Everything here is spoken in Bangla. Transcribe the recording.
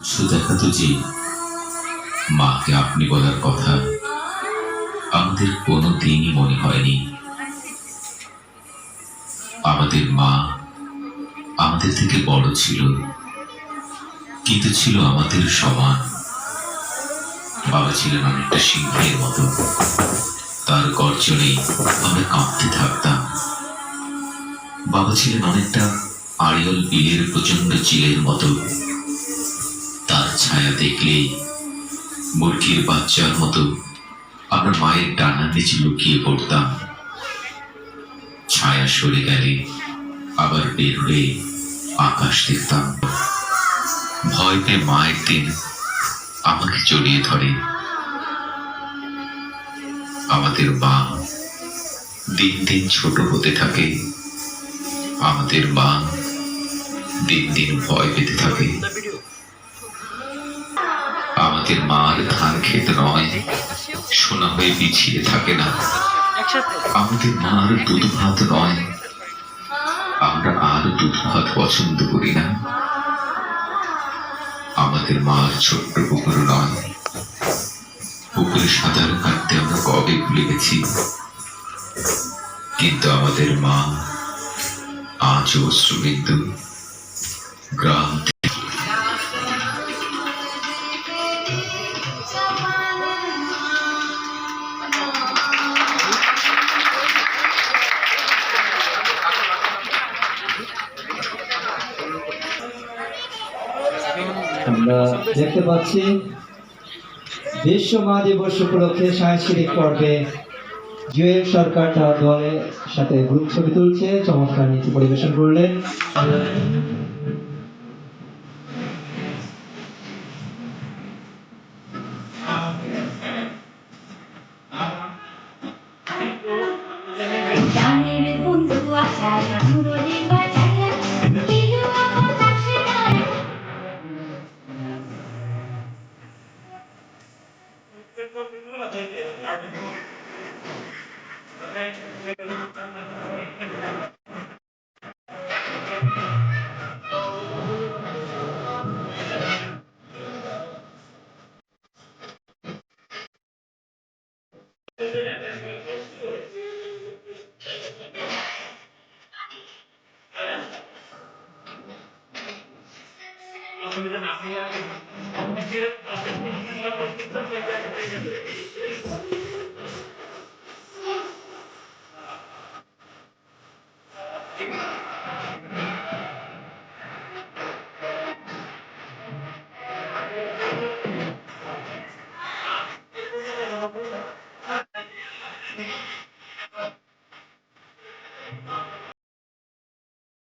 সে দেখাতো যে মাকে আপনি বলার কথা আমাদের কোনো দিনই মনে হয়নি। আমাদের মা আমাদের থেকে বড় ছিল, কিন্তু ছিল আমাদের সমান। বাবা ছিলেন অনেকটা সিংহের মতো, তার গর্জনে আমরা কাঁপতে থাকতাম। বাবা ছিলেন অনেকটা আড়িয়ল বিলের প্রচন্ড চিলের মতো, তার ছায়া দেখলেই মুরগির বাচ্চার মতো আমরা মায়ের ডানার নিচে লুকিয়ে পড়তাম। ছায়া সরে গেলে আবার বের হয়ে আকাশ দেখতাম। ভয় পেয়ে মা একদিন আমাকে জড়িয়ে ধরে। আমাদের মা দিন দিন ছোট হতে থাকে, আমাদের মা দিন দিন ভয় পেতে থাকে। আমাদের মার ধান ক্ষেত নয়, সোনা হয়ে বিছিয়ে থাকে না। আমাদের মার দুধ ভাত নয়, আমরা আর দুধ ভাত পছন্দ করি না। আমাদের মার ছোট্ট পুকুর নয়, পুকুরে সাঁতার কাটতে আমরা কবে ভুলে গেছি। কিন্তু আমাদের মা আজও অশ্রুবিন্দু গ্রাম আমরা দেখতে পাচ্ছি বিশ্ব মা দিবস উপলক্ষে সাংস্কৃতিক পর্বে জুয়েল সরকার তার দলের সাথে গ্রুপ ছবি তুলছে, চমৎকার নীতি পরিবেশন করলেন।